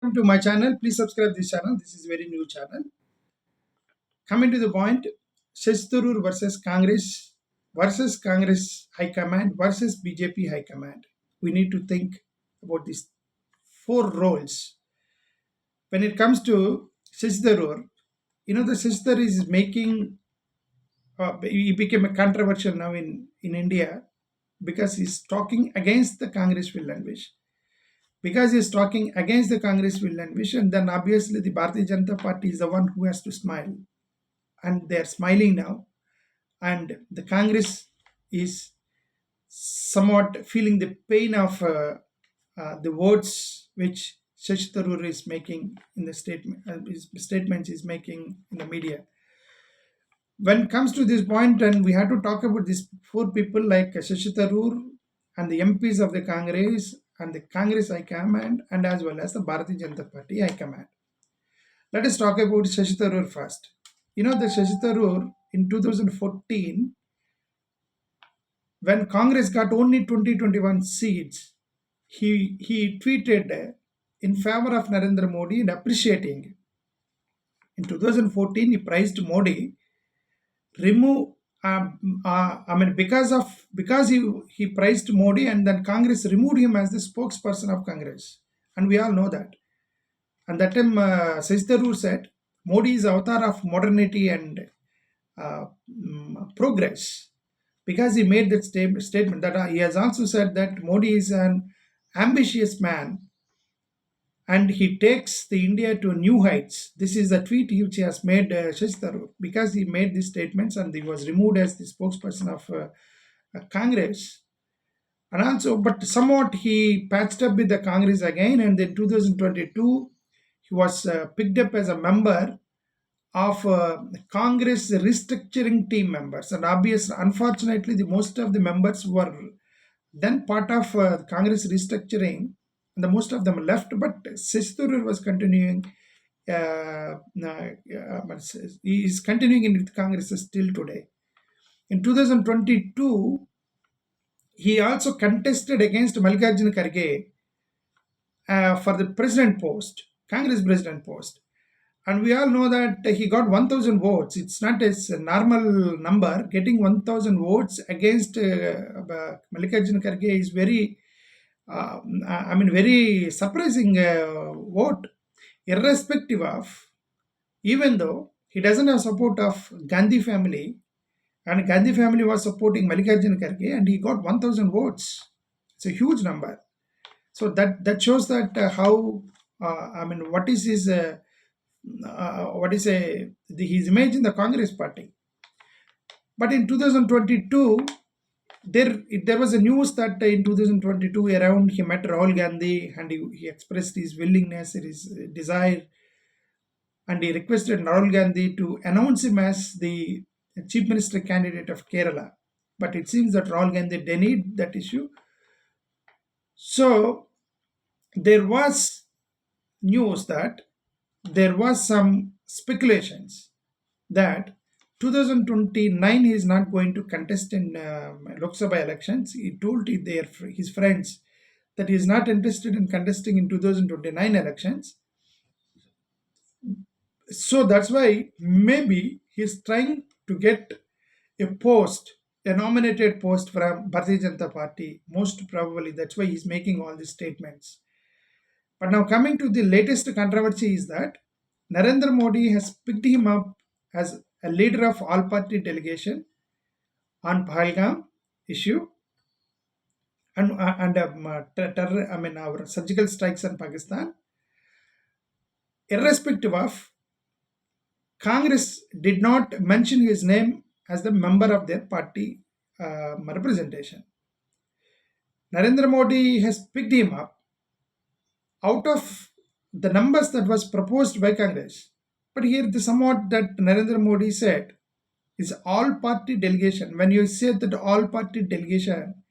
Welcome to my channel. Please subscribe this channel. This is very new channel. Coming to the point, Sashi Tharoor versus Congress High Command versus BJP High Command. We need to think about these four roles. When it comes to Sashi Tharoor, the Sashi Tharoor is making, he became a controversial now in India because he's talking against the Congress will and wish. Because he's talking against the Congress will and wish, and then obviously the Bharatiya Janata Party is the one who has to smile. And they're smiling now. And the Congress is somewhat feeling the pain of the words which Sashi Tharoor is making in the statement, his statements he's making in the media. When it comes to this point, and we have to talk about these four people like Sashi Tharoor and the MPs of the Congress and the Congress High Command and as well as the Bharatiya Janata Party High Command. Let us talk about Sashi Tharoor first. The Sashi Tharoor in 2014, when Congress got only 2021 seats, he tweeted in favor of Narendra Modi and appreciating. In 2014, he praised Modi, remove. Because he praised Modi, and then Congress removed him as the spokesperson of Congress, and we all know that. And that time, Sashi Tharoor said, Modi is avatar of modernity and progress, because he made that statement that he has also said that Modi is an ambitious man and he takes the India to new heights. This is a tweet which he has made, Sashi Tharoor, because he made these statements and he was removed as the spokesperson of Congress. And also, but somewhat he patched up with the Congress again, and in 2022 he was picked up as a member of Congress restructuring team members. And obviously, unfortunately, the most of the members were then part of Congress restructuring, and the most of them left. But Sashi Tharoor was continuing. He is continuing in with Congress still today. In 2022, he also contested against Mallikarjuna Kharge for the president post, Congress president post. And we all know that he got 1000 votes. It's not a normal number. Getting 1000 votes against Mallikarjuna Kharge is very, very surprising vote, irrespective of, even though he doesn't have support of Gandhi family, and Gandhi family was supporting Mallikarjuna Kharge, and he got 1000 votes. It's a huge number. So that shows that how, what is his his image in the Congress party. But in 2022, there was a news that in 2022 around he met Rahul Gandhi, and he expressed his willingness, his desire, and he requested Rahul Gandhi to announce him as the chief minister candidate of Kerala. But it seems that Rahul Gandhi denied that issue. So there was news that there was some speculations that 2029 he is not going to contest in Lok Sabha elections. He told his friends that he is not interested in contesting in 2029 elections. So that's why maybe he's trying to get a nominated post from Bharatiya Janata Party. Most probably that's why he's making all these statements. But now coming to the latest controversy is that Narendra Modi has picked him up as a leader of all party delegation on Pahalgam issue and our surgical strikes in Pakistan. Irrespective of, Congress did not mention his name as the member of their party representation. Narendra Modi has picked him up out of the numbers that was proposed by Congress. But here the somewhat that Narendra Modi said is all party delegation. When you say that all party delegation,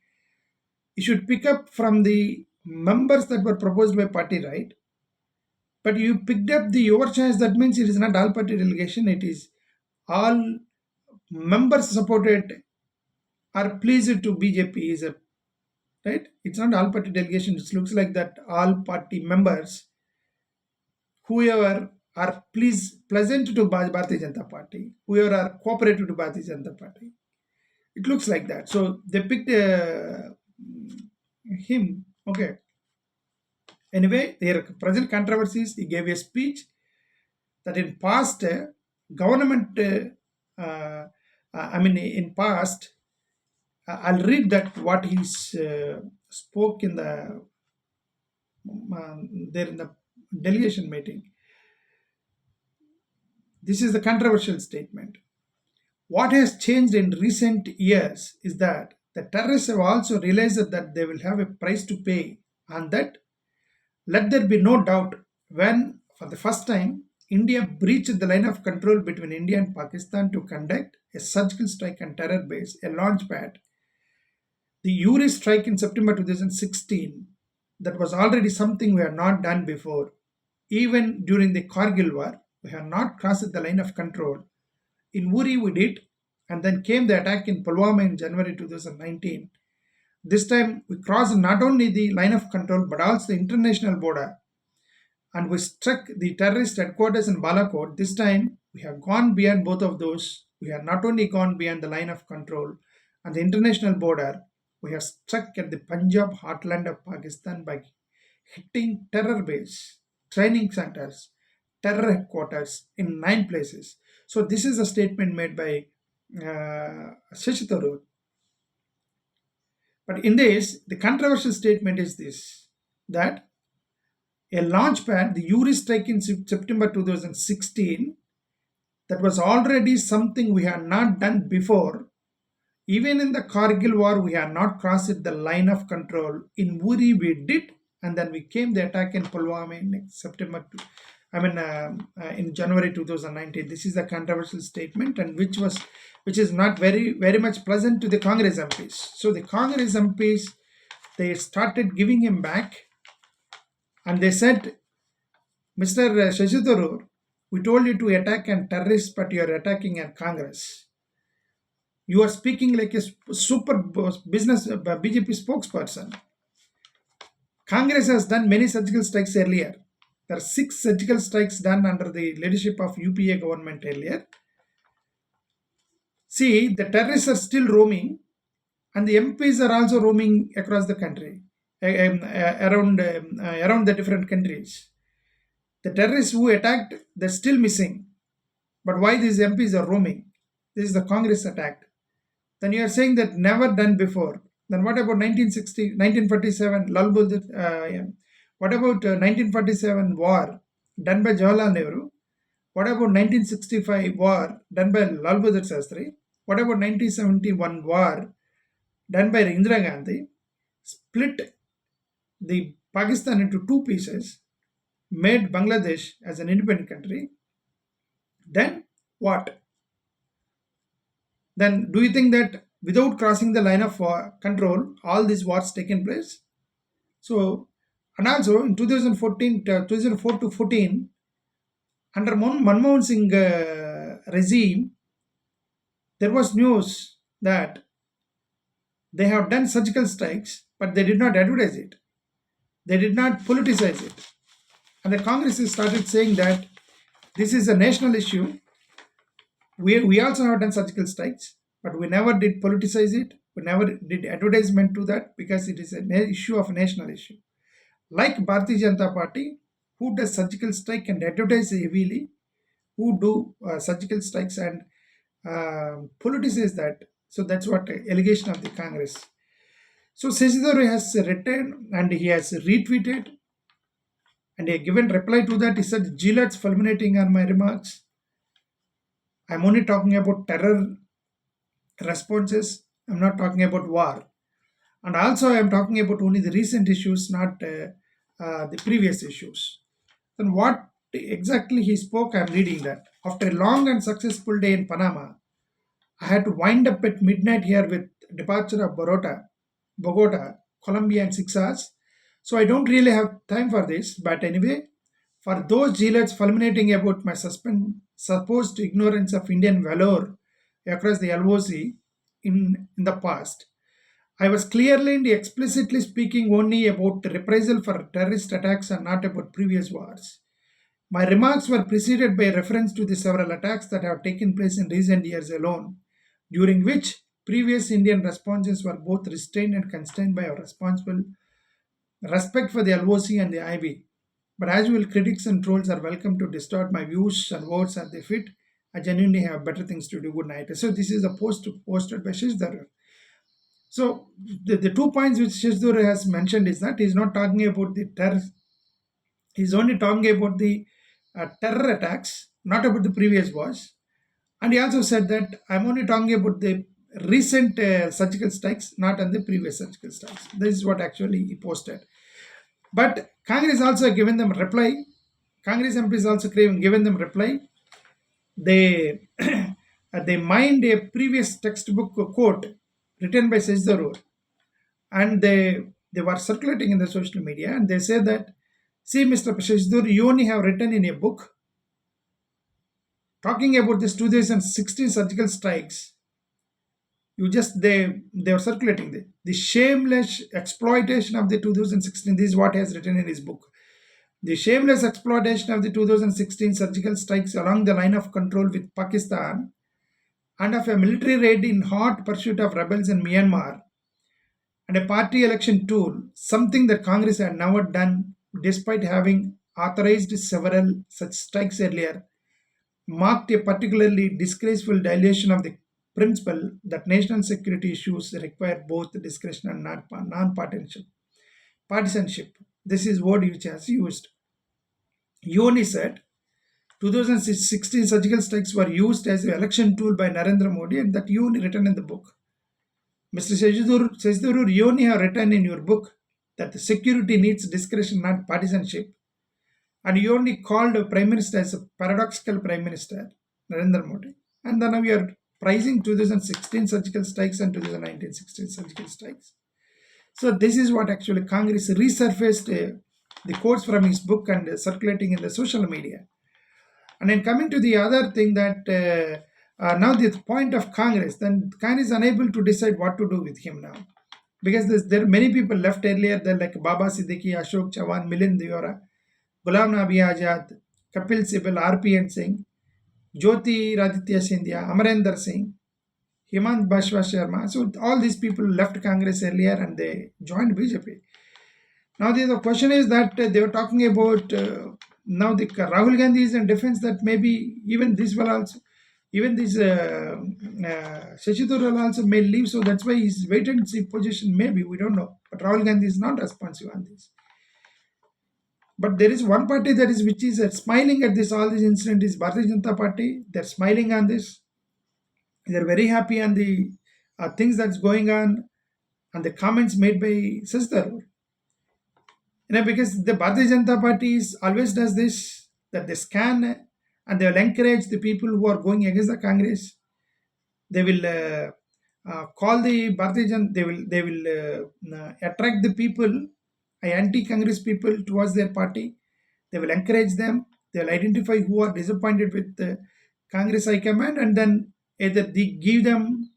you should pick up from the members that were proposed by party, right? But you picked up your choice, that means it is not all party delegation, it is all members supported are pleased to BJP, is a right? It's not all party delegation. It looks like that all party members whoever are pleasant to Bharatiya Janata Party, whoever are cooperative to Bharatiya Janata Party. It looks like that. So they picked him. Okay. Anyway, there are present controversies. He gave a speech that in past government, in past, I'll read that what he spoke in the there in the delegation meeting. This is the controversial statement. What has changed in recent years is that the terrorists have also realized that they will have a price to pay, and that let there be no doubt when, for the first time, India breached the line of control between India and Pakistan to conduct a surgical strike on terror base, a launch pad. The Uri strike in September 2016, that was already something we had not done before. Even during the Kargil war, we have not crossed the line of control. In Uri, we did, and then came the attack in Pulwama in January 2019. This time, we crossed not only the line of control but also the international border, and we struck the terrorist headquarters in Balakot. This time, we have gone beyond both of those. We have not only gone beyond the line of control and the international border, we have struck at the Punjab heartland of Pakistan by hitting terror base, training centers, terror headquarters in 9 places. So this is a statement made by Sashi Tharoor. But in this, the controversial statement is this, that a launch pad, the Uri strike in September 2016, that was already something we had not done before. Even in the Kargil war, we had not crossed the line of control. In Uri, we did, and then we came the attack in Pulwama in in January 2019. This is a controversial statement, and which is not very much pleasant to the Congress MPs. So the Congress MPs, they started giving him back, and they said, Mr. Sashi Tharoor, we told you to attack on terrorists, but you are attacking on Congress. You are speaking like a super business BJP spokesperson. Congress has done many surgical strikes earlier. There are 6 surgical strikes done under the leadership of UPA government earlier. See, the terrorists are still roaming, and the MPs are also roaming across the country, around the different countries. The terrorists who attacked, they're still missing. But why these MPs are roaming? This is the Congress attack. Then you are saying that never done before. Then what about 1947, Lal Buldur, what about 1947 war done by Jawaharlal Nehru? What about 1965 war done by Lal Buldur Shastri? What about 1971 war done by Indira Gandhi? Split the Pakistan into 2 pieces, made Bangladesh as an independent country. Then what? Then do you think that without crossing the line of control, all these wars taken place? So, and also in 2014, 2004 to 14, under Manmohan Singh regime, there was news that they have done surgical strikes, but they did not advertise it. They did not politicize it. And the Congress started saying that this is a national issue. We also have done surgical strikes, but we never did politicize it. We never did advertisement to that because it is an issue of a national issue. Like Bharatiya Janata Party, who does surgical strike and advertise heavily, who do surgical strikes and politicize that. So that's what allegation of the Congress. So Sashi Tharoor has written and he has retweeted and he has given reply to that. He said, "Gilets fulminating on my remarks. I'm only talking about terror responses. I'm not talking about war. And also I'm talking about only the recent issues, not the previous issues." Then what exactly he spoke, I'm reading that. "After a long and successful day in Panama, I had to wind up at midnight here with departure of Bogota, Colombia in 6 hours. So I don't really have time for this. But anyway, for those zealots fulminating about my supposed ignorance of Indian valor across the LOC in the past, I was clearly and explicitly speaking only about reprisal for terrorist attacks and not about previous wars. My remarks were preceded by reference to the several attacks that have taken place in recent years alone, during which previous Indian responses were both restrained and constrained by our responsible respect for the LOC and the IB. But as usual, critics and trolls are welcome to distort my views and words as they fit. I genuinely have better things to do. Good night. So this is a post posted by Shishidhar. So the 2 points which Shishidhar has mentioned is that he's not talking about the terror. He's only talking about the terror attacks, not about the previous wars. And he also said that I'm only talking about the recent surgical strikes, not on the previous surgical strikes. This is what actually he posted. But Congress also given them reply. Congress MPs also given them reply. They they mined a previous textbook quote written by Sashi Tharoor, and they were circulating in the social media, and they say that, see, Mr. Sashi Tharoor, you only have written in a book talking about this 2016 surgical strikes. You just they were circulating the shameless exploitation of the 2016. This is what he has written in his book. The shameless exploitation of the 2016 surgical strikes along the line of control with Pakistan and of a military raid in hot pursuit of rebels in Myanmar and a party election tool, something that Congress had never done despite having authorized several such strikes earlier, marked a particularly disgraceful violation of the principle that national security issues require both discretion and non-partisanship. Partisanship. This is word which has used. Yoni said 2016 surgical strikes were used as an election tool by Narendra Modi, and that you written in the book. Mr. Sashi Tharoor, you only have written in your book that the security needs discretion, not partisanship. And you only called the Prime Minister as a paradoxical Prime Minister, Narendra Modi. And then now you are praising 2016 surgical strikes and 2019 16 surgical strikes. So this is what actually Congress resurfaced the quotes from his book and circulating in the social media. And then coming to the other thing that now the point of Congress, then Congress is unable to decide what to do with him now. Because there are many people left earlier, they're like Baba Siddiqui, Ashok Chavan, Milind Diora, Ghulam Nabi Azad, Kapil Sibal, RPN Singh, Jyoti Raditya Scindia, Amarendra Singh, Hemant Bashwa Sharma. So all these people left Congress earlier and they joined BJP. Now the question is that they were talking about now the Rahul Gandhi is in defense that maybe even this will also, even this Sashi Tharoor also may leave. So that's why he's wait and see position. Maybe we don't know. But Rahul Gandhi is not responsive on this. But there is one party that is which is smiling at this all this incident is Bharatiya Janata Party. They're smiling on this. They're very happy on the things that's going on and the comments made by Sashi Tharoor. Because the Bharatiya Janata Party always does this, that they scan and they will encourage the people who are going against the Congress. They will call the Bharatiya Janata, they will attract the people, anti-Congress people towards their party. They will encourage them. They will identify who are disappointed with the Congress High Command, and then either they give them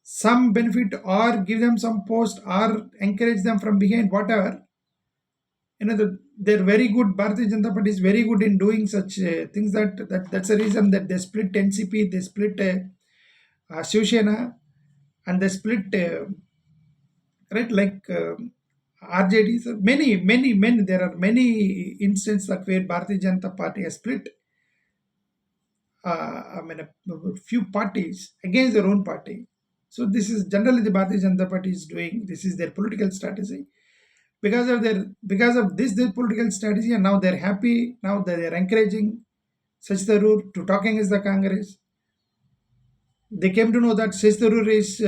some benefit or give them some post or encourage them from behind, whatever. They're very good. Bharatiya Janata Party is very good in doing such things. That's the reason that they split NCP, they split Shiv Sena, and they split right like RJD. So many. There are many instances that where Bharatiya Janata Party has split. A few parties against their own party. So this is generally the Bharatiya Janata Party is doing. This is their political strategy. Because of their political strategy, and now they're happy. Now they're encouraging Sashi Tharoor to talk against the Congress. They came to know that Sashi Tharoor is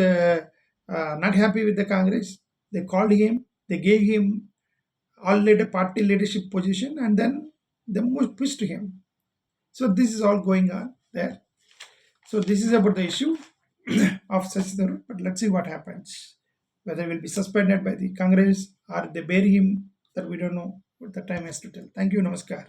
not happy with the Congress. They called him. They gave him all party leadership position, and then they pushed him. So this is all going on there. So this is about the issue of Sashi Tharoor. But let's see what happens. Whether he will be suspended by the Congress or they bury him, that we don't know. But the time has to tell. Thank you. Namaskar.